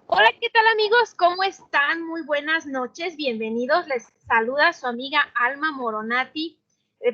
Hola, ¿qué tal amigos? ¿Cómo están? Muy buenas noches, bienvenidos. Les saluda su amiga Alma Moronati,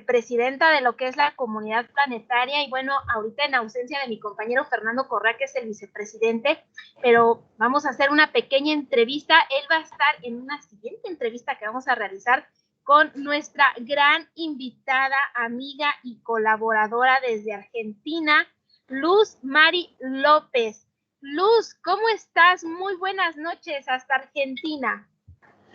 presidenta de lo que es la Comunidad Planetaria y bueno, ahorita en ausencia de mi compañero Fernando Correa, que es el vicepresidente, pero vamos a hacer una pequeña entrevista. Él va a estar en una siguiente entrevista que vamos a realizar con nuestra gran invitada, amiga y colaboradora desde Argentina, Luz Mari López. Luz, ¿cómo estás? Muy buenas noches hasta Argentina.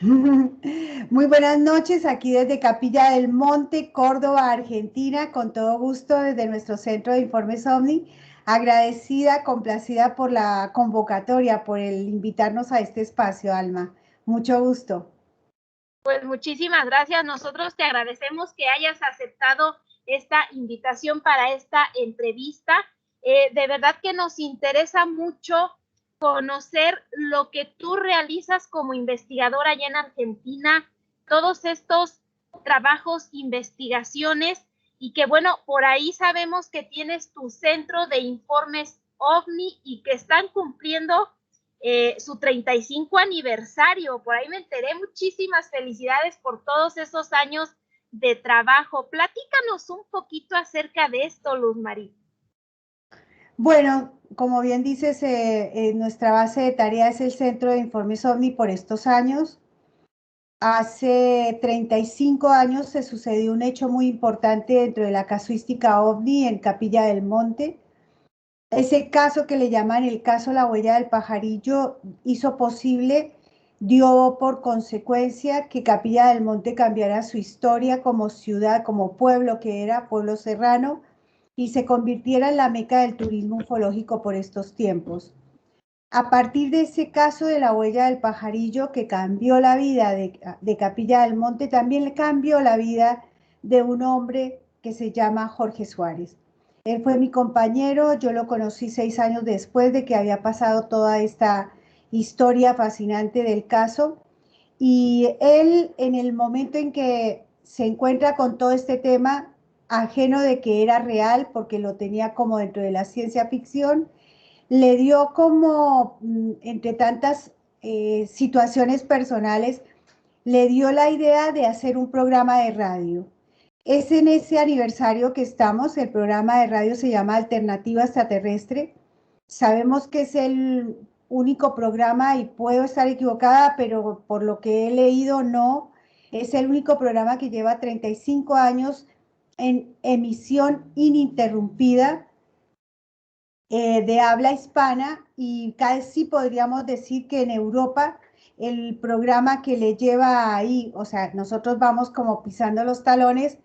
Muy buenas noches, aquí desde Capilla del Monte, Córdoba, Argentina, con todo gusto desde nuestro Centro de Informes OVNI, agradecida, complacida por la convocatoria, por el invitarnos a este espacio, Alma. Mucho gusto. Pues muchísimas gracias. Nosotros te agradecemos que hayas aceptado esta invitación para esta entrevista. De verdad que nos interesa mucho conocer lo que tú realizas como investigadora allá en Argentina, todos estos trabajos, investigaciones, y que bueno, por ahí sabemos que tienes tu centro de informes OVNI y que están cumpliendo su 35 aniversario. Por ahí me enteré. Muchísimas felicidades por todos esos años de trabajo. Platícanos un poquito acerca de esto, Luz María. Bueno, como bien dices, nuestra base de tareas es el Centro de Informes OVNI por estos años. Hace 35 años se sucedió un hecho muy importante dentro de la casuística OVNI en Capilla del Monte. Ese caso que le llaman el caso La Huella del Pajarillo hizo posible, dio por consecuencia que Capilla del Monte cambiara su historia como ciudad, como pueblo que era, pueblo serrano, y se convirtiera en la meca del turismo ufológico por estos tiempos. A partir de ese caso de La Huella del Pajarillo que cambió la vida de Capilla del Monte, también le cambió la vida de un hombre que se llama Jorge Suárez. Él fue mi compañero, yo lo conocí 6 años después de que había pasado toda esta historia fascinante del caso. Y él, en el momento en que se encuentra con todo este tema, ajeno de que era real, porque lo tenía como dentro de la ciencia ficción, le dio como, entre tantas situaciones personales, le dio la idea de hacer un programa de radio. Es en ese aniversario que estamos, el programa de radio se llama Alternativa Extraterrestre. Sabemos que es el único programa, y puedo estar equivocada, pero por lo que he leído, no. Es el único programa que lleva 35 años en emisión ininterrumpida de habla hispana, y casi podríamos decir que en Europa el programa que le lleva ahí, o sea, nosotros vamos como pisando los talones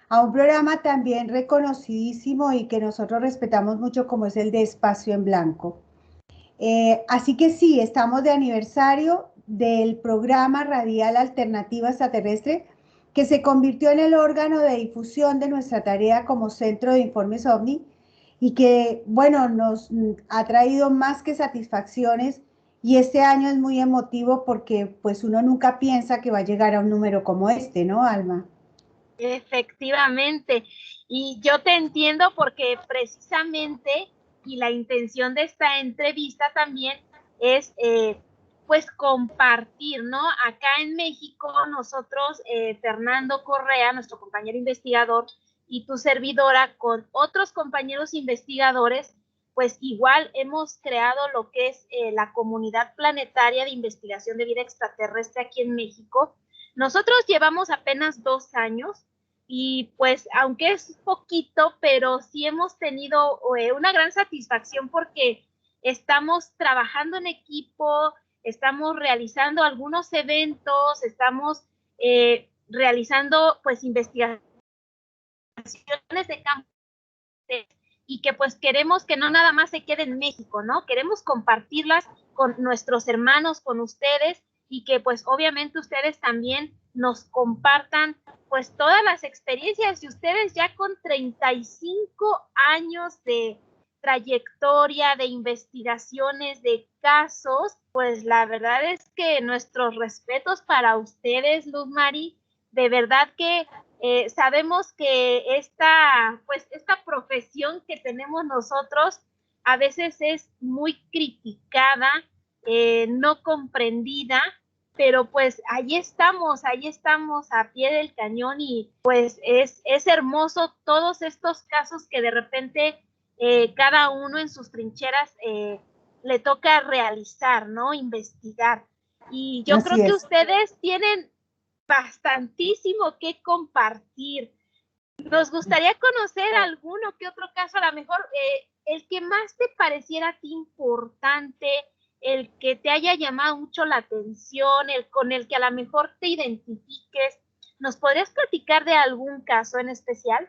a un programa también reconocidísimo y que nosotros respetamos mucho, como es el de Espacio en Blanco. Así que sí, estamos de aniversario del programa radial Alternativa Extraterrestre, que se convirtió en el órgano de difusión de nuestra tarea como Centro de Informes OVNI, y que, bueno, nos ha traído más que satisfacciones, y este año es muy emotivo porque pues uno nunca piensa que va a llegar a un número como este, ¿no, Alma? Efectivamente. Y yo te entiendo porque precisamente, y la intención de esta entrevista también es, pues, compartir, ¿no? Acá en México, nosotros, Fernando Correa, nuestro compañero investigador, y tu servidora, con otros compañeros investigadores, pues igual hemos creado lo que es la Comunidad Planetaria de Investigación de Vida Extraterrestre aquí en México. Nosotros llevamos apenas 2 años y pues aunque es poquito, pero sí hemos tenido una gran satisfacción porque estamos trabajando en equipo, estamos realizando algunos eventos, estamos realizando pues investigaciones de campo y que pues queremos que no nada más se quede en México, ¿no? Queremos compartirlas con nuestros hermanos, con ustedes, y que pues obviamente ustedes también nos compartan pues todas las experiencias. Y ustedes ya con 35 años de trayectoria, de investigaciones, de casos, pues la verdad es que nuestros respetos para ustedes, Luz Mari. De verdad que sabemos que esta profesión que tenemos nosotros a veces es muy criticada, no comprendida, pero pues ahí estamos a pie del cañón y pues es hermoso todos estos casos que de repente cada uno en sus trincheras le toca realizar, ¿no? Investigar. Y yo creo Así que es. ustedes tienen bastantísimo que compartir. Nos gustaría conocer alguno que otro caso, a lo mejor el que más te pareciera a ti importante, el que te haya llamado mucho la atención, el con el que a lo mejor te identifiques. ¿Nos podrías platicar de algún caso en especial?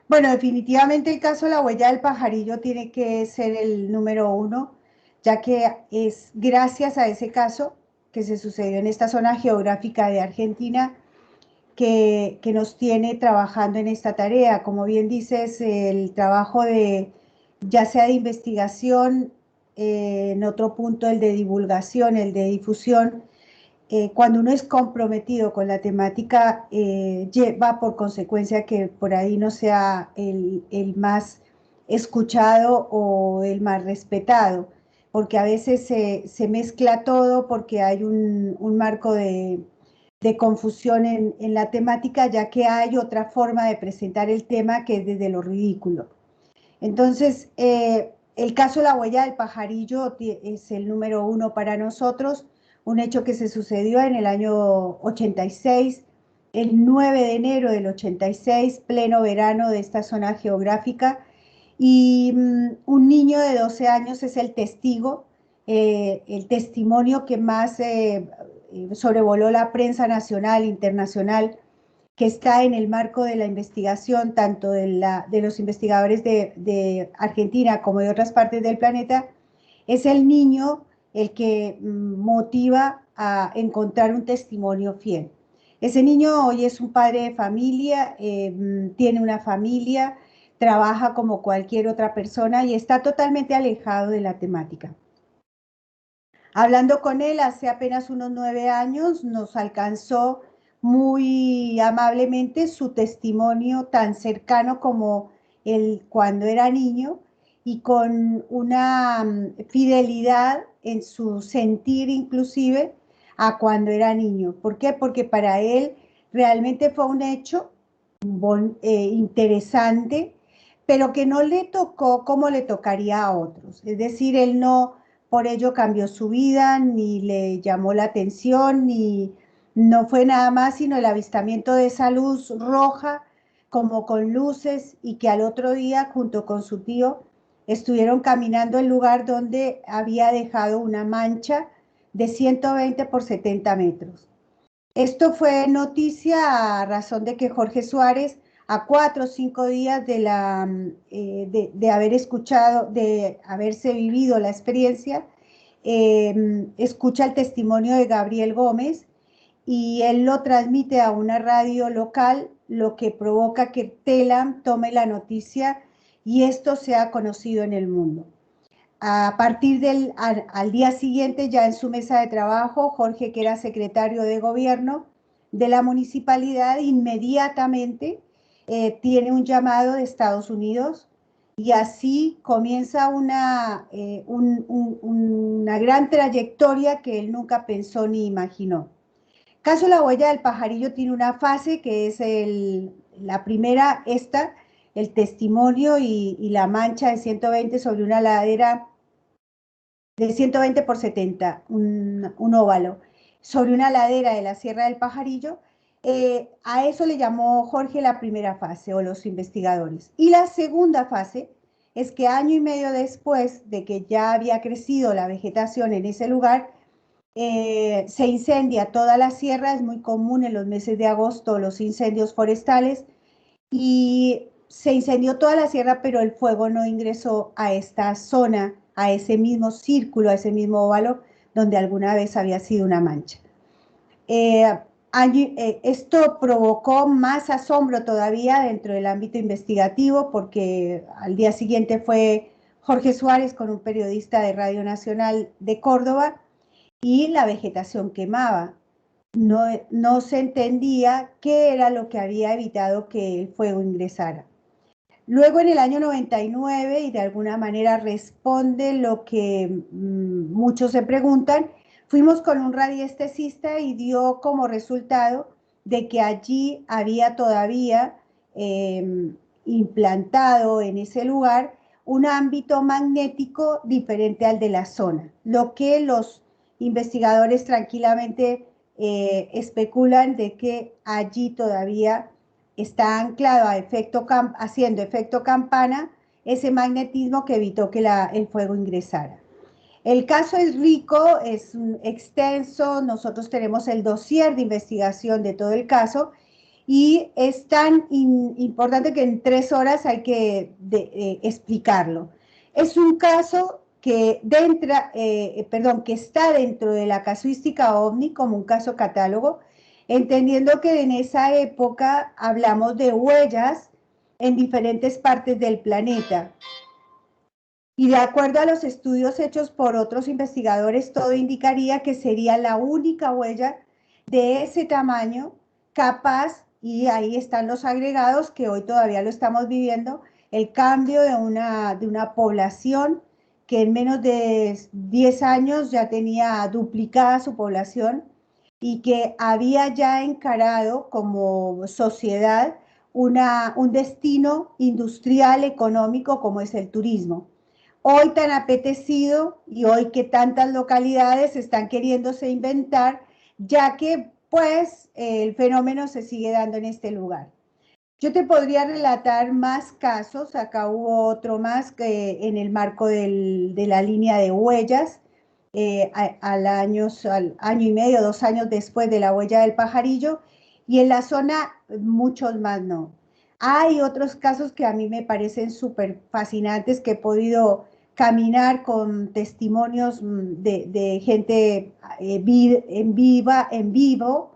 Bueno, definitivamente el caso de la huella del pajarillo tiene que ser el número uno, ya que es gracias a ese caso que se sucedió en esta zona geográfica de Argentina que nos tiene trabajando en esta tarea. Como bien dices, el trabajo de, ya sea de investigación, en otro punto el de divulgación, el de difusión, cuando uno es comprometido con la temática, lleva por consecuencia que por ahí no sea el más escuchado o el más respetado, porque a veces se mezcla todo porque hay un marco de confusión en la temática, ya que hay otra forma de presentar el tema que es desde lo ridículo. Entonces, el caso de la huella del pajarillo es el número uno para nosotros, un hecho que se sucedió en el año 86, el 9 de enero del 86, pleno verano de esta zona geográfica, y un niño de 12 años es el testigo, el testimonio que más sobrevoló la prensa nacional, internacional, que está en el marco de la investigación, tanto de los investigadores de Argentina como de otras partes del planeta, es el niño el que motiva a encontrar un testimonio fiel. Ese niño hoy es un padre de familia, tiene una familia, trabaja como cualquier otra persona y está totalmente alejado de la temática. Hablando con él hace apenas unos 9 años, nos alcanzó muy amablemente su testimonio tan cercano como él cuando era niño y con una fidelidad en su sentir inclusive a cuando era niño. ¿Por qué? Porque para él realmente fue un hecho interesante, pero que no le tocó como le tocaría a otros. Es decir, él no por ello cambió su vida, ni le llamó la atención, ni no fue nada más sino el avistamiento de esa luz roja como con luces y que al otro día junto con su tío estuvieron caminando el lugar donde había dejado una mancha de 120 por 70 metros. Esto fue noticia a razón de que Jorge Suárez, a 4 o 5 días de haber escuchado, de haberse vivido la experiencia, escucha el testimonio de Gabriel Gómez y él lo transmite a una radio local, lo que provoca que Telam tome la noticia y esto sea conocido en el mundo. A partir al día siguiente, ya en su mesa de trabajo, Jorge, que era secretario de gobierno de la municipalidad, inmediatamente tiene un llamado de Estados Unidos y así comienza una gran trayectoria que él nunca pensó ni imaginó. Caso La Huella del Pajarillo tiene una fase que es la primera, el testimonio y la mancha de 120 sobre una ladera de 120 por 70, un óvalo, sobre una ladera de la Sierra del Pajarillo. A eso le llamó Jorge la primera fase, o los investigadores. Y la segunda fase es que año y medio después de que ya había crecido la vegetación en ese lugar, se incendia toda la sierra. Es muy común en los meses de agosto los incendios forestales, y se incendió toda la sierra, pero el fuego no ingresó a esta zona, a ese mismo círculo, a ese mismo óvalo donde alguna vez había sido una mancha. Esto provocó más asombro todavía dentro del ámbito investigativo, porque al día siguiente fue Jorge Suárez con un periodista de Radio Nacional de Córdoba y la vegetación quemaba. No se entendía qué era lo que había evitado que el fuego ingresara. Luego en el año 99, y de alguna manera responde lo que muchos se preguntan, fuimos con un radiestesista y dio como resultado de que allí había todavía implantado en ese lugar un ámbito magnético diferente al de la zona, lo que los investigadores tranquilamente especulan de que allí todavía está anclado a haciendo efecto campana ese magnetismo que evitó que el fuego ingresara. El caso es rico, es extenso, nosotros tenemos el dossier de investigación de todo el caso y es tan importante que en 3 horas hay que explicarlo. Es un caso que, que está dentro de la casuística OVNI como un caso catálogo, entendiendo que en esa época hablamos de huellas en diferentes partes del planeta. Y de acuerdo a los estudios hechos por otros investigadores, todo indicaría que sería la única huella de ese tamaño capaz, y ahí están los agregados que hoy todavía lo estamos viviendo, el cambio de una población que en menos de 10 años ya tenía duplicada su población y que había ya encarado como sociedad un destino industrial, económico como es el turismo. Hoy tan apetecido y hoy que tantas localidades están queriéndose inventar, ya que pues el fenómeno se sigue dando en este lugar. Yo te podría relatar más casos, acá hubo otro más que en el marco de la línea de huellas, al año y medio, 2 años después de la huella del pajarillo, y en la zona muchos más no. Hay otros casos que a mí me parecen súper fascinantes, que he podido caminar con testimonios de gente en vivo,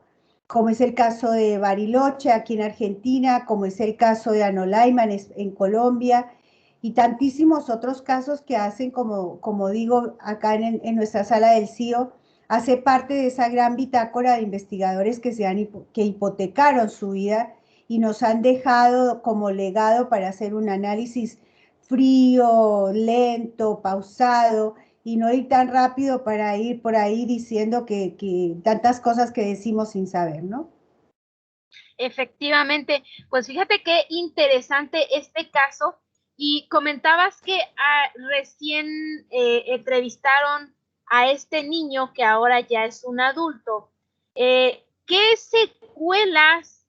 como es el caso de Bariloche aquí en Argentina, como es el caso de Anolaima en Colombia, y tantísimos otros casos que hacen, como digo, acá en nuestra sala del CIO, hace parte de esa gran bitácora de investigadores que hipotecaron su vida y nos han dejado como legado para hacer un análisis frío, lento, pausado, y no ir tan rápido para ir por ahí diciendo que tantas cosas que decimos sin saber, ¿no? Efectivamente, pues fíjate qué interesante este caso. Y comentabas que recién entrevistaron a este niño que ahora ya es un adulto. ¿Qué secuelas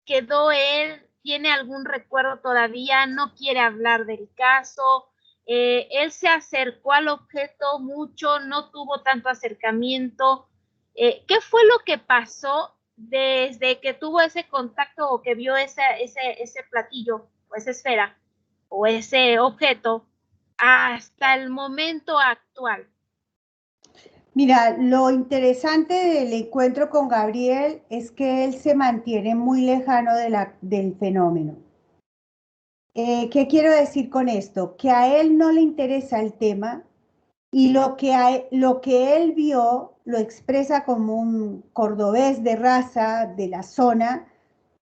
quedó él? ¿Tiene algún recuerdo todavía? ¿No quiere hablar del caso? Él se acercó al objeto mucho, no tuvo tanto acercamiento. ¿Qué fue lo que pasó desde que tuvo ese contacto o que vio ese platillo o esa esfera o ese objeto hasta el momento actual? Mira, lo interesante del encuentro con Gabriel es que él se mantiene muy lejano del fenómeno. ¿Qué quiero decir con esto? Que a él no le interesa el tema y lo que él vio lo expresa como un cordobés de raza de la zona,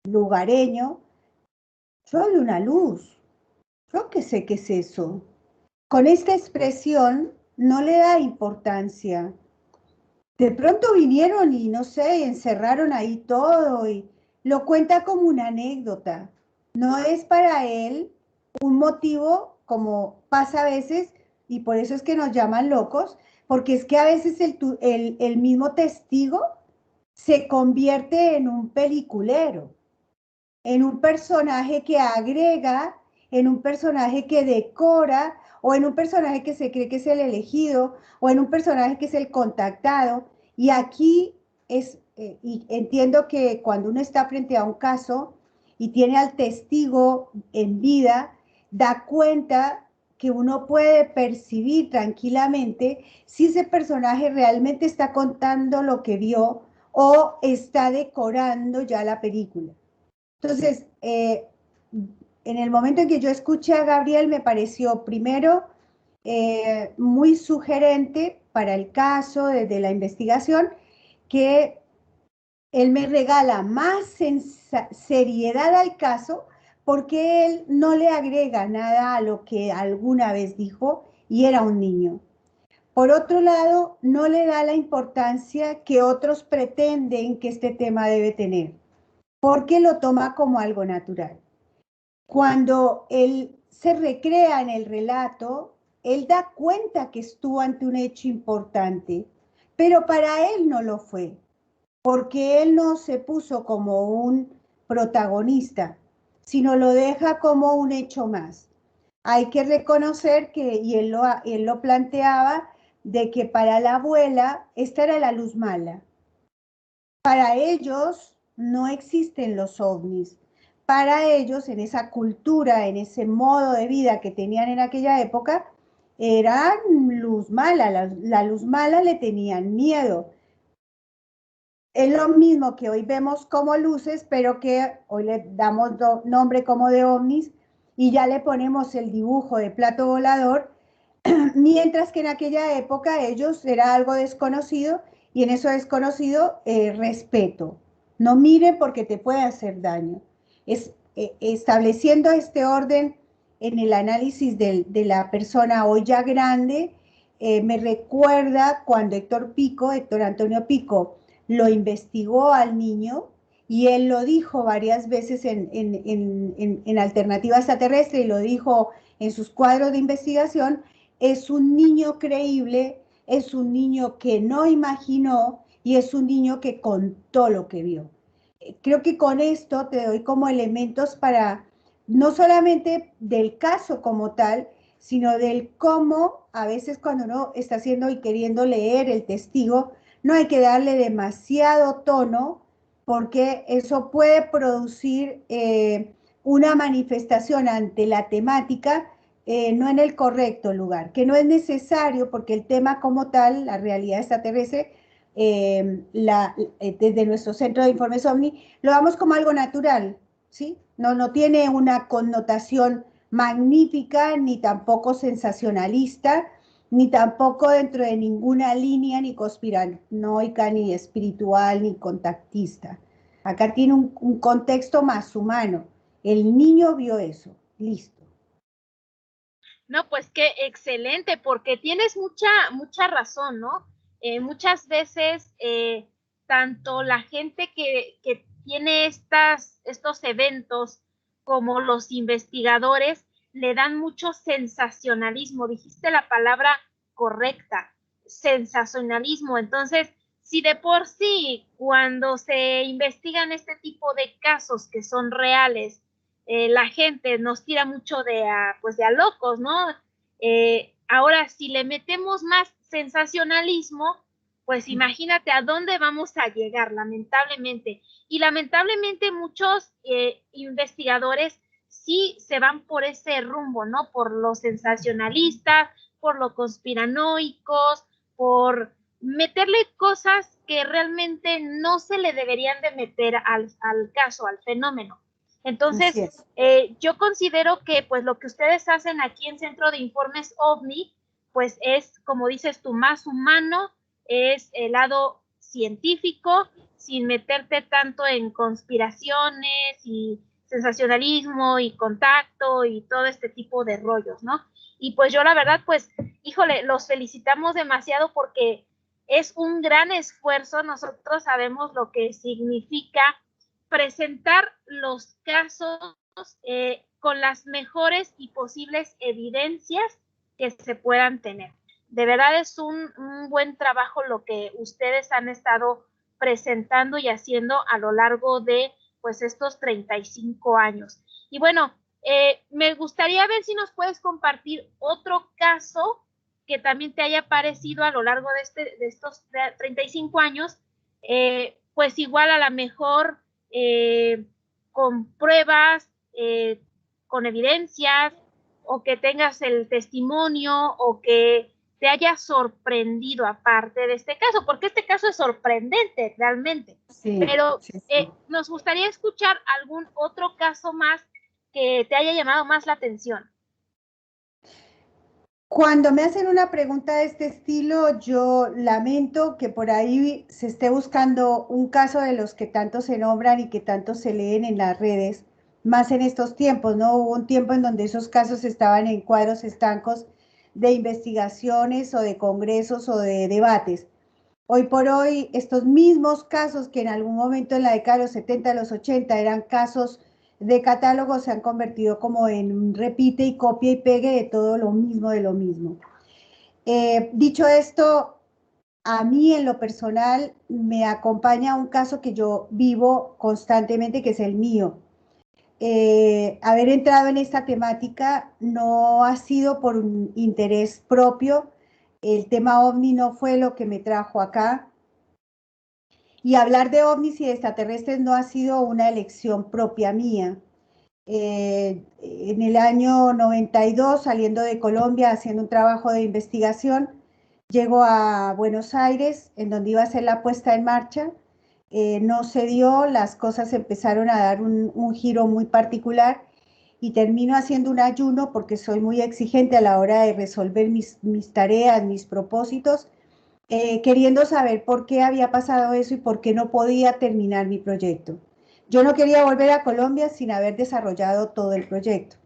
lugareño. Yo vi una luz, yo qué sé qué es eso. Con esta expresión no le da importancia. De pronto vinieron y no sé, encerraron ahí todo y lo cuenta como una anécdota. No es para él un motivo como pasa a veces, y por eso es que nos llaman locos, porque es que a veces el mismo testigo se convierte en un peliculero, en un personaje que agrega, en un personaje que decora, o en un personaje que se cree que es el elegido, o en un personaje que es el contactado. Y aquí y entiendo que cuando uno está frente a un caso y tiene al testigo en vida, da cuenta que uno puede percibir tranquilamente si ese personaje realmente está contando lo que vio o está decorando ya la película. Entonces, en el momento en que yo escuché a Gabriel, me pareció primero muy sugerente para el caso de la investigación, que él me regala más seriedad al caso porque él no le agrega nada a lo que alguna vez dijo y era un niño. Por otro lado, no le da la importancia que otros pretenden que este tema debe tener, porque lo toma como algo natural. Cuando él se recrea en el relato, él da cuenta que estuvo ante un hecho importante, pero para él no lo fue, porque él no se puso como un protagonista, sino lo deja como un hecho más. Hay que reconocer que, y él lo planteaba, de que para la abuela esta era la luz mala. Para ellos no existen los ovnis. Para ellos, en esa cultura, en ese modo de vida que tenían en aquella época, eran luz mala. La luz mala le tenían miedo. Es lo mismo que hoy vemos como luces, pero que hoy le damos nombre como de ovnis y ya le ponemos el dibujo de plato volador, mientras que en aquella época ellos era algo desconocido y en eso desconocido respeto. No mire porque te puede hacer daño. Es estableciendo este orden en el análisis de la persona hoy ya grande, me recuerda cuando Héctor Antonio Pico, lo investigó al niño y él lo dijo varias veces en Alternativa Extraterrestre y lo dijo en sus cuadros de investigación. Es un niño creíble, es un niño que no imaginó y es un niño que contó lo que vio. Creo que con esto te doy como elementos para, no solamente del caso como tal, sino del cómo a veces cuando uno está haciendo y queriendo leer el testigo, no hay que darle demasiado tono porque eso puede producir una manifestación ante la temática no en el correcto lugar, que no es necesario porque el tema como tal, la realidad extraterrestre, desde nuestro centro de informes OVNI, lo damos como algo natural, ¿sí? No tiene una connotación magnífica ni tampoco sensacionalista, ni tampoco dentro de ninguna línea ni conspiranoica, ni espiritual, ni contactista. Acá tiene un contexto más humano. El niño vio eso, listo. No, pues qué excelente, porque tienes mucha razón, ¿no? Muchas veces, tanto la gente que tiene estos eventos como los investigadores le dan mucho sensacionalismo. Dijiste la palabra correcta, sensacionalismo. Entonces, si de por sí, cuando se investigan este tipo de casos que son reales, la gente nos tira mucho pues de a locos, ¿no? Ahora, si le metemos más sensacionalismo, pues imagínate a dónde vamos a llegar, lamentablemente. Y lamentablemente muchos investigadores sí se van por ese rumbo, ¿no? Por los sensacionalistas, por los conspiranoicos, por meterle cosas que realmente no se le deberían de meter al caso, al fenómeno. Entonces, yo considero que pues lo que ustedes hacen aquí en Centro de Informes OVNI, pues es, como dices tú, más humano, es el lado científico, sin meterte tanto en conspiraciones y sensacionalismo y contacto y todo este tipo de rollos, ¿no? Y pues yo la verdad, pues, híjole, los felicitamos demasiado porque es un gran esfuerzo, nosotros sabemos lo que significa presentar los casos con las mejores y posibles evidencias que se puedan tener. De verdad es un buen trabajo lo que ustedes han estado presentando y haciendo a lo largo de pues estos 35 años. Y bueno, me gustaría ver si nos puedes compartir otro caso que también te haya parecido a lo largo de estos 35 años, pues igual a lo mejor con pruebas, con evidencias, o que tengas el testimonio, o que te haya sorprendido aparte de este caso, porque este caso es sorprendente realmente. Sí, pero sí. Nos gustaría escuchar algún otro caso más que te haya llamado más la atención. Cuando me hacen una pregunta de este estilo, yo lamento que por ahí se esté buscando un caso de los que tanto se nombran y que tanto se leen en las redes, más en estos tiempos, ¿no? Hubo un tiempo en donde esos casos estaban en cuadros estancos de investigaciones o de congresos o de debates. Hoy por hoy, estos mismos casos que en algún momento en la década de los 70, de los 80 eran casos de catálogo, se han convertido como en un repite y copia y pegue de todo lo mismo, de lo mismo. Dicho esto, a mí en lo personal me acompaña un caso que yo vivo constantemente, que es el mío. Haber entrado en esta temática no ha sido por un interés propio, el tema OVNI no fue lo que me trajo acá, y hablar de ovnis y de extraterrestres no ha sido una elección propia mía. En el año 92, saliendo de Colombia, haciendo un trabajo de investigación, llego a Buenos Aires, en donde iba a ser la puesta en marcha. No se dio, las cosas empezaron a dar un giro muy particular y termino haciendo un ayuno porque soy muy exigente a la hora de resolver mis tareas, mis propósitos, queriendo saber por qué había pasado eso y por qué no podía terminar mi proyecto. Yo no quería volver a Colombia sin haber desarrollado todo el proyecto.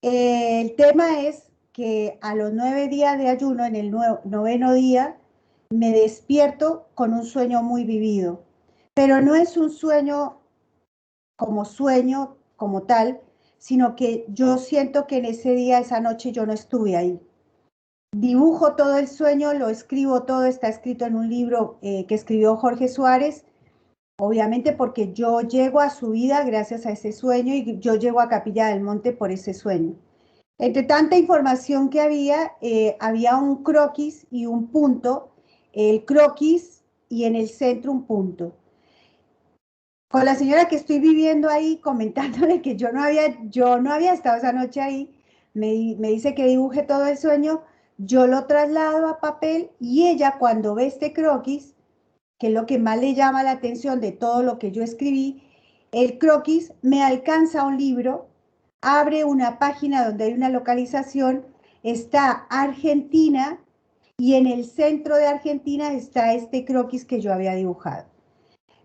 El tema es que a los 9 días de ayuno, en el noveno día, me despierto con un sueño muy vivido, pero no es un sueño como tal, sino que yo siento que en ese día, esa noche, yo no estuve ahí. Dibujo todo el sueño, lo escribo todo, está escrito en un libro que escribió Jorge Suárez, obviamente porque yo llego a su vida gracias a ese sueño y yo llego a Capilla del Monte por ese sueño. Entre tanta información que había un croquis y un punto, el croquis y en el centro un punto. Con la señora que estoy viviendo ahí, comentándole que yo no había estado esa noche ahí, me dice que dibuje todo el sueño, yo lo traslado a papel y ella cuando ve este croquis, que es lo que más le llama la atención de todo lo que yo escribí, el croquis me alcanza un libro, abre una página donde hay una localización, está Argentina y en el centro de Argentina está este croquis que yo había dibujado.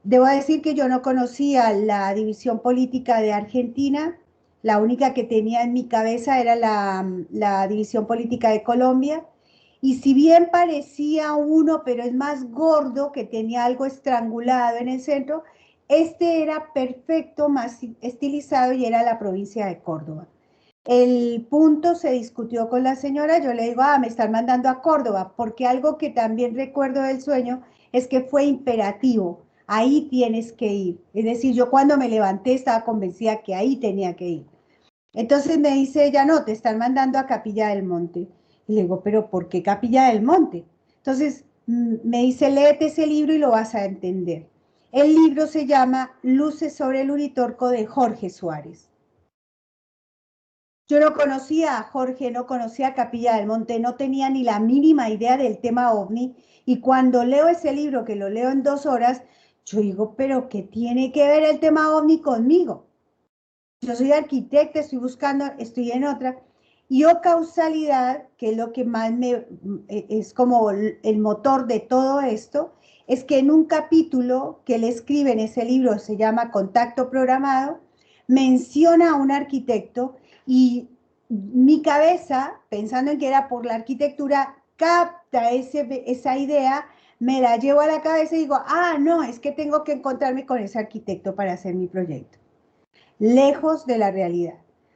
Debo decir que yo no conocía la división política de Argentina, la única que tenía en mi cabeza era la división política de Colombia, y si bien parecía uno, pero es más gordo, que tenía algo estrangulado en el centro, este era perfecto, más estilizado y era la provincia de Córdoba. El punto se discutió con la señora, yo le digo, me están mandando a Córdoba, porque algo que también recuerdo del sueño es que fue imperativo, ahí tienes que ir. Es decir, yo cuando me levanté estaba convencida que ahí tenía que ir. Entonces me dice ella, no, te están mandando a Capilla del Monte. Y le digo, pero ¿por qué Capilla del Monte? Entonces me dice, léete ese libro y lo vas a entender. El libro se llama Luces sobre el Uritorco de Jorge Suárez. Yo no conocía a Jorge, no conocía a Capilla del Monte, no tenía ni la mínima idea del tema OVNI, y cuando leo ese libro, que lo leo en 2 horas, yo digo, pero ¿qué tiene que ver el tema OVNI conmigo? Yo soy arquitecta, estoy buscando, estoy en otra, y causalidad, que es lo que más es como el motor de todo esto, es que en un capítulo que él escribe en ese libro, se llama Contacto Programado, menciona a un arquitecto y mi cabeza, pensando en que era por la arquitectura, capta esa idea, me la llevo a la cabeza y digo, no, es que tengo que encontrarme con ese arquitecto para hacer mi proyecto. Lejos de la realidad.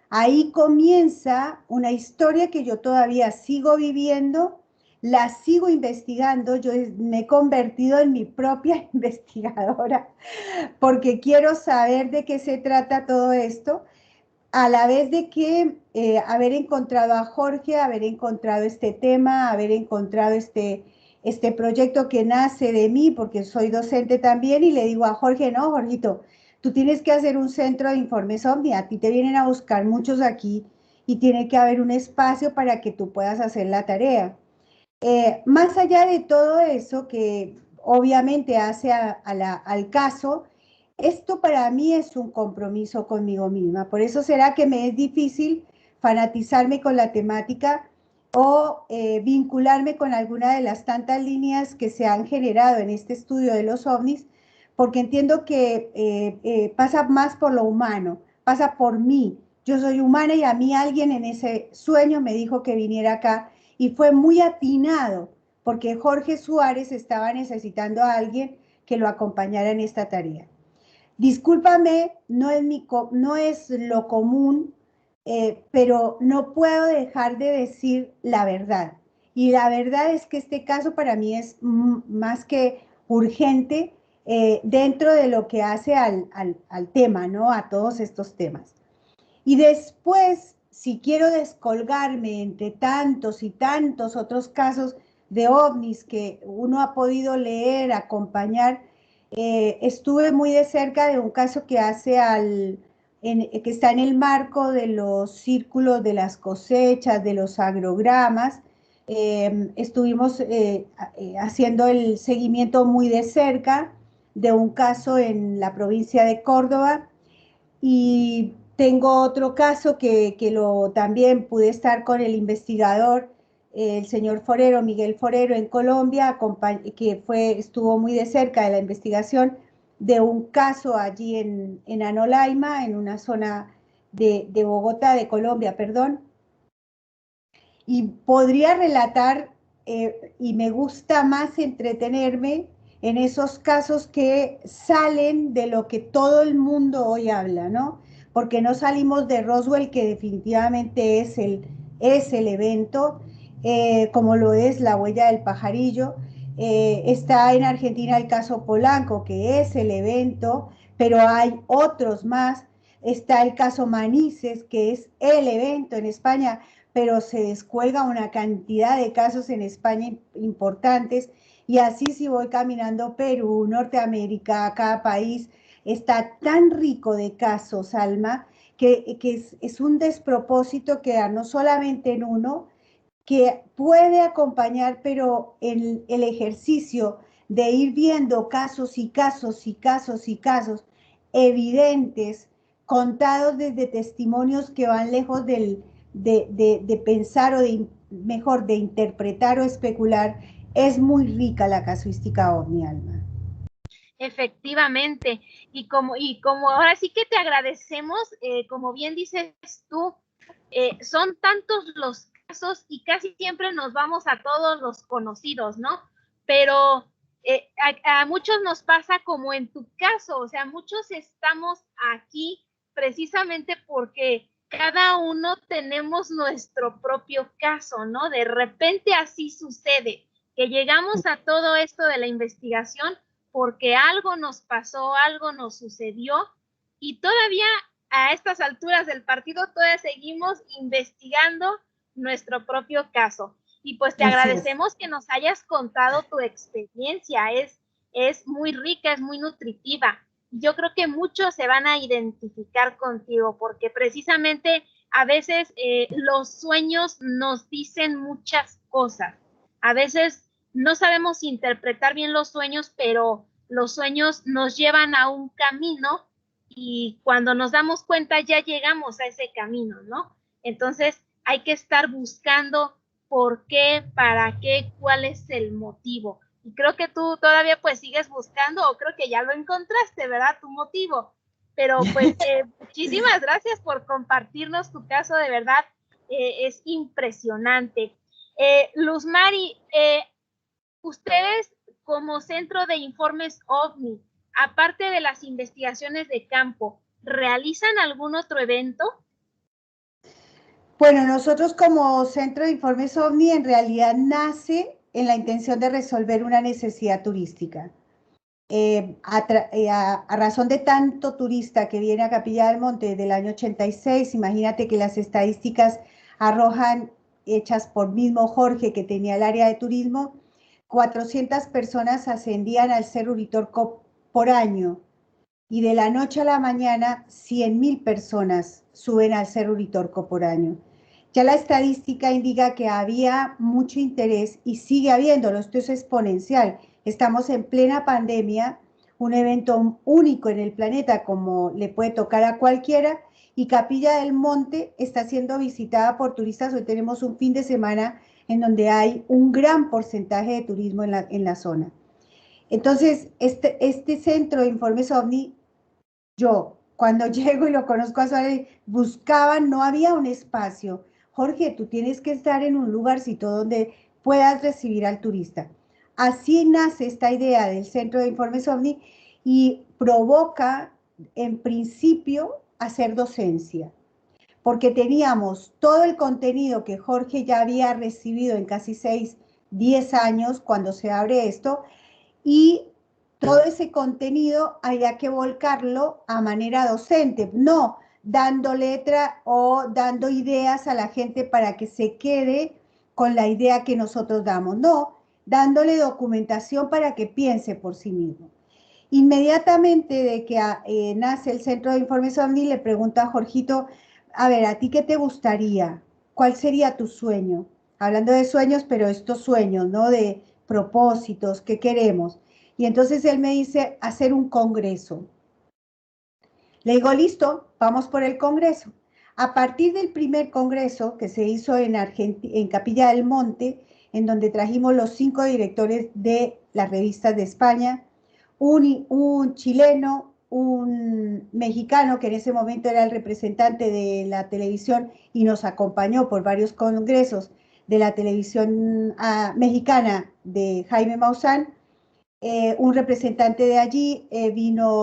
Ahí comienza una historia que yo todavía sigo viviendo, la sigo investigando, yo me he convertido en mi propia investigadora porque quiero saber de qué se trata todo esto, a la vez de que haber encontrado a Jorge, haber encontrado este tema, haber encontrado este proyecto que nace de mí, porque soy docente también, y le digo a Jorge, no, Jorgito, tú tienes que hacer un centro de informes OVNI, a ti te vienen a buscar muchos aquí, y tiene que haber un espacio para que tú puedas hacer la tarea. Más allá de todo eso, que obviamente hace al caso, esto para mí es un compromiso conmigo misma. Por eso será que me es difícil fanatizarme con la temática o vincularme con alguna de las tantas líneas que se han generado en este estudio de los ovnis, porque entiendo que pasa más por lo humano, pasa por mí. Yo soy humana y a mí alguien en ese sueño me dijo que viniera acá y fue muy atinado porque Jorge Suárez estaba necesitando a alguien que lo acompañara en esta tarea. Discúlpame, no es lo común, pero no puedo dejar de decir la verdad. Y la verdad es que este caso para mí es más que urgente dentro de lo que hace al tema, ¿no? A todos estos temas. Y después, si quiero descolgarme entre tantos y tantos otros casos de ovnis que uno ha podido leer, acompañar, estuve muy de cerca de un caso que que está en el marco de los círculos de las cosechas, de los agrogramas. Estuvimos haciendo el seguimiento muy de cerca de un caso en la provincia de Córdoba y tengo otro caso también pude estar con el investigador, el señor Forero, Miguel Forero, en Colombia, estuvo muy de cerca de la investigación de un caso allí en Anolaima, en una zona de Bogotá, de Colombia, perdón. Y podría relatar, y me gusta más entretenerme en esos casos que salen de lo que todo el mundo hoy habla, ¿no? Porque no salimos de Roswell, que definitivamente es el evento, como lo es la huella del pajarillo. Está en Argentina el caso Polanco, que es el evento, pero hay otros más. Está el caso Manises, que es el evento en España, pero se descuelga una cantidad de casos en España importantes, y así si voy caminando Perú, Norteamérica, cada país está tan rico de casos, Alma, que es un despropósito quedar no solamente en uno, que puede acompañar, pero el ejercicio de ir viendo casos y casos y casos y casos evidentes, contados desde testimonios que van lejos de pensar o mejor, de interpretar o especular, es muy rica la casuística ovni, Alma. Efectivamente, y como ahora sí que te agradecemos, como bien dices tú, son tantos los casos y casi siempre nos vamos a todos los conocidos, ¿no? Pero a muchos nos pasa como en tu caso, o sea, muchos estamos aquí precisamente porque cada uno tenemos nuestro propio caso, ¿no? De repente así sucede, que llegamos a todo esto de la investigación porque algo nos pasó, algo nos sucedió y todavía a estas alturas del partido todavía seguimos investigando nuestro propio caso. Y pues te agradecemos que nos hayas contado tu experiencia, es muy rica, es muy nutritiva. Yo creo que muchos se van a identificar contigo porque precisamente a veces los sueños nos dicen muchas cosas. A veces no sabemos interpretar bien los sueños, pero los sueños nos llevan a un camino y cuando nos damos cuenta ya llegamos a ese camino, ¿no? Entonces hay que estar buscando por qué, para qué, cuál es el motivo. Y creo que tú todavía pues sigues buscando o creo que ya lo encontraste, ¿verdad? Tu motivo. Pero pues muchísimas gracias por compartirnos tu caso, de verdad, es impresionante. Luz Mari, ustedes como Centro de Informes OVNI, aparte de las investigaciones de campo, ¿realizan algún otro evento? Bueno, nosotros como Centro de Informes OVNI en realidad nace en la intención de resolver una necesidad turística. A razón de tanto turista que viene a Capilla del Monte desde el año 86, imagínate que las estadísticas arrojan, hechas por mismo Jorge, que tenía el área de turismo, 400 personas ascendían al Cerro Uritorco por año, y de la noche a la mañana 100.000 personas suben al Cerro Uritorco por año. Ya la estadística indica que había mucho interés y sigue habiéndolo, esto es exponencial. Estamos en plena pandemia, un evento único en el planeta como le puede tocar a cualquiera, y Capilla del Monte está siendo visitada por turistas. Hoy tenemos un fin de semana en donde hay un gran porcentaje de turismo en la zona. Entonces, este centro de informes OVNI, yo cuando llego y lo conozco a Suárez, buscaban, no había un espacio. Jorge, tú tienes que estar en un lugarcito donde puedas recibir al turista. Así nace esta idea del Centro de Informes OVNI y provoca, en principio, hacer docencia, porque teníamos todo el contenido que Jorge ya había recibido en casi 6, 10 años cuando se abre esto, y todo ese contenido había que volcarlo a manera docente, no dando letra o dando ideas a la gente para que se quede con la idea que nosotros damos, no, dándole documentación para que piense por sí mismo. Inmediatamente de que nace el Centro de Informes OVNI, le pregunta a Jorgito, a ver, ¿a ti qué te gustaría? ¿Cuál sería tu sueño? Hablando de sueños, pero estos sueños, ¿no? De propósitos, ¿qué queremos? Y entonces él me dice, hacer un congreso. Le digo, listo, vamos por el congreso. A partir del primer congreso que se hizo en Capilla del Monte, en donde trajimos los 5 directores de las revistas de España, un chileno, un mexicano, que en ese momento era el representante de la televisión y nos acompañó por varios congresos de la televisión mexicana de Jaime Maussan, un representante de allí,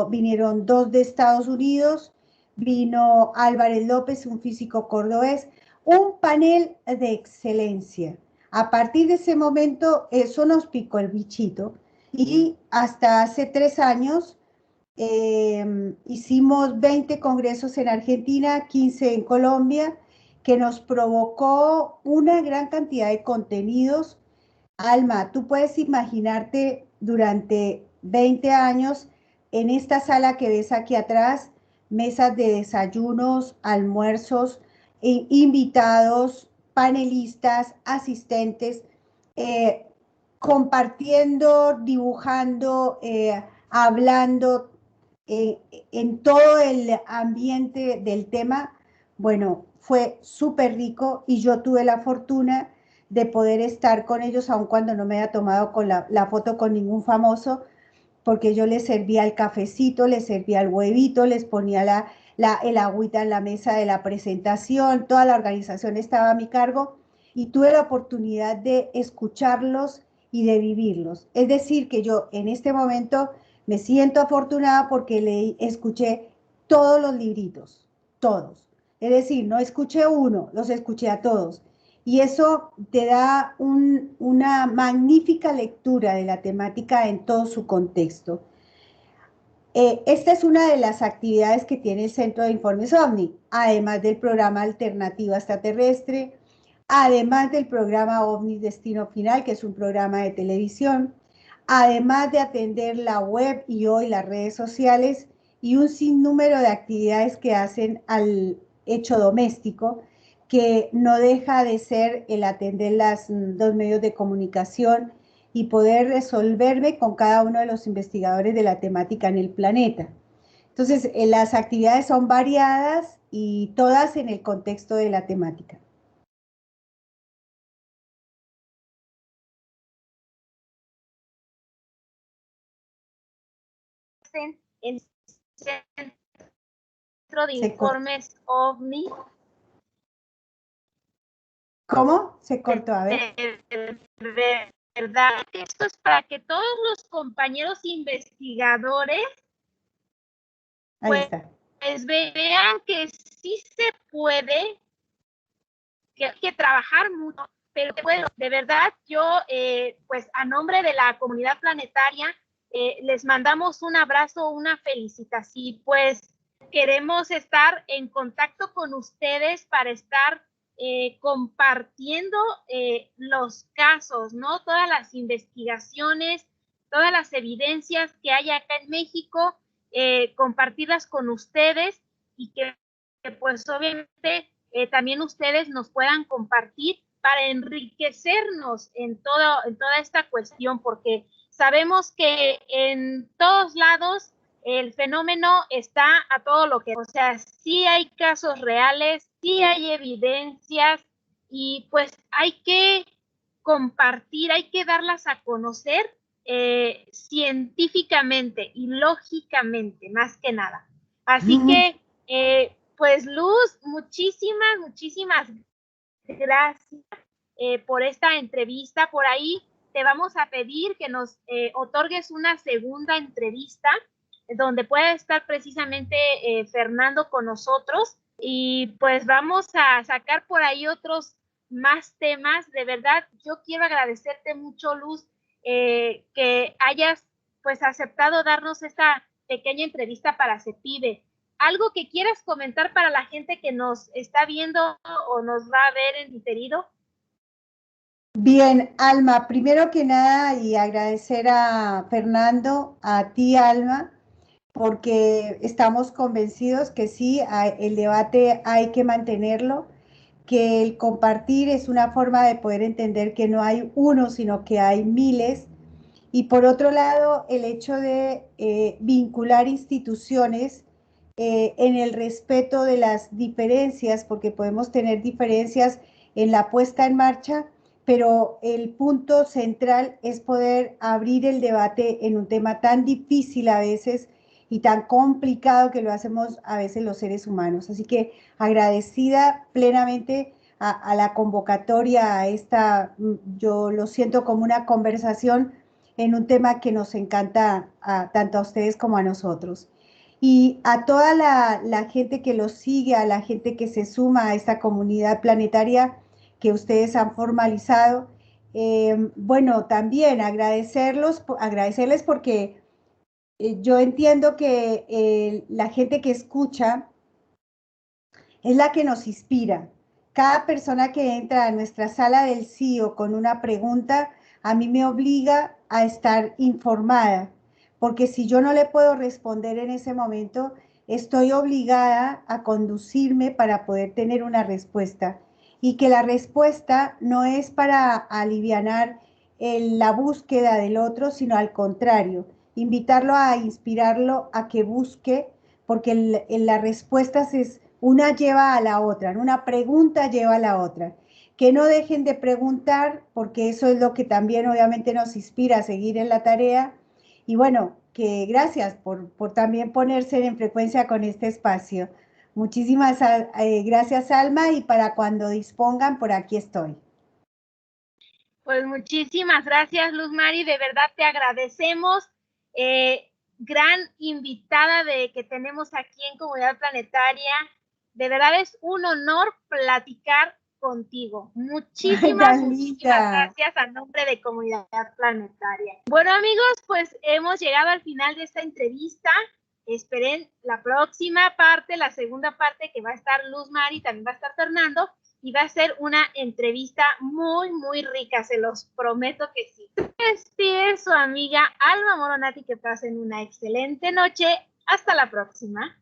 vinieron 2 de Estados Unidos, vino Álvarez López, un físico cordobés, un panel de excelencia. A partir de ese momento, eso nos picó el bichito y hasta hace 3 años hicimos 20 congresos en Argentina, 15 en Colombia, que nos provocó una gran cantidad de contenidos. Alma, tú puedes imaginarte durante 20 años en esta sala que ves aquí atrás, mesas de desayunos, almuerzos, invitados, panelistas, asistentes, eh, compartiendo, dibujando, hablando en todo el ambiente del tema. Bueno, fue súper rico y yo tuve la fortuna de poder estar con ellos, aun cuando no me haya tomado con la foto con ningún famoso, porque yo les servía el cafecito, les servía el huevito, les ponía el agüita en la mesa de la presentación, toda la organización estaba a mi cargo y tuve la oportunidad de escucharlos y de vivirlos. Es decir, que yo en este momento me siento afortunada porque escuché todos los libritos, todos. Es decir, no escuché uno, los escuché a todos. Y eso te da una magnífica lectura de la temática en todo su contexto. Esta es una de las actividades que tiene el Centro de Informes OVNI, además del programa Alternativa Extraterrestre, además del programa OVNI Destino Final, que es un programa de televisión, además de atender la web y hoy las redes sociales y un sinnúmero de actividades que hacen al hecho doméstico, que no deja de ser el atender los medios de comunicación y poder resolverme con cada uno de los investigadores de la temática en el planeta. Entonces, las actividades son variadas y todas en el contexto de la temática. El Centro de Informes OVNI. ¿Cómo? Se cortó, a ver. ¿Verdad? Esto es para que todos los compañeros investigadores pues vean que sí se puede, que hay que trabajar mucho, pero bueno, de verdad yo, pues a nombre de la comunidad planetaria, les mandamos un abrazo, una felicitación, pues queremos estar en contacto con ustedes para estar compartiendo los casos, ¿no? Todas las investigaciones, todas las evidencias que hay acá en México, compartirlas con ustedes y que pues obviamente también ustedes nos puedan compartir para enriquecernos en toda esta cuestión, porque sabemos que en todos lados el fenómeno está a todo lo que, o sea, sí hay casos reales, sí hay evidencias y pues hay que compartir, hay que darlas a conocer científicamente y lógicamente, más que nada. Así que, pues Luz, muchísimas gracias por esta entrevista. Por ahí te vamos a pedir que nos otorgues una segunda entrevista donde pueda estar precisamente Fernando con nosotros y pues vamos a sacar por ahí otros más temas. De verdad, yo quiero agradecerte mucho, Luz, que hayas pues aceptado darnos esta pequeña entrevista para CEPIDE. ¿Algo que quieras comentar para la gente que nos está viendo o nos va a ver en diferido? Bien, Alma, primero que nada y agradecer a Fernando, a ti, Alma, porque estamos convencidos que sí, el debate hay que mantenerlo, que el compartir es una forma de poder entender que no hay uno, sino que hay miles. Y por otro lado, el hecho de vincular instituciones en el respeto de las diferencias, porque podemos tener diferencias en la puesta en marcha, pero el punto central es poder abrir el debate en un tema tan difícil a veces y tan complicado que lo hacemos a veces los seres humanos. Así que agradecida plenamente a la convocatoria, a esta, yo lo siento como una conversación en un tema que nos encanta tanto a ustedes como a nosotros. Y a toda la gente que los sigue, a la gente que se suma a esta comunidad planetaria que ustedes han formalizado, bueno, también agradecerles porque yo entiendo que la gente que escucha es la que nos inspira. Cada persona que entra a nuestra sala del CIO con una pregunta, a mí me obliga a estar informada, porque si yo no le puedo responder en ese momento, estoy obligada a conducirme para poder tener una respuesta. Y que la respuesta no es para alivianar la búsqueda del otro, sino al contrario, invitarlo a inspirarlo a que busque, porque la respuesta es una lleva a la otra, una pregunta lleva a la otra. Que no dejen de preguntar, porque eso es lo que también obviamente nos inspira a seguir en la tarea. Y bueno, que gracias por también ponerse en frecuencia con este espacio. Muchísimas gracias, Alma, y para cuando dispongan, por aquí estoy. Pues muchísimas gracias, Luz Mari, de verdad te agradecemos. Gran invitada de que tenemos aquí en Comunidad Planetaria. De verdad es un honor platicar contigo. Ay, tan Muchísimas linda. gracias a nombre de Comunidad Planetaria. Bueno, amigos, pues hemos llegado al final de esta entrevista. Esperen la próxima parte, la segunda parte, que va a estar Luz Mari, también va a estar Fernando, y va a ser una entrevista muy rica, se los prometo que sí. Es su amiga Alma Moronati, que pasen una excelente noche. Hasta la próxima.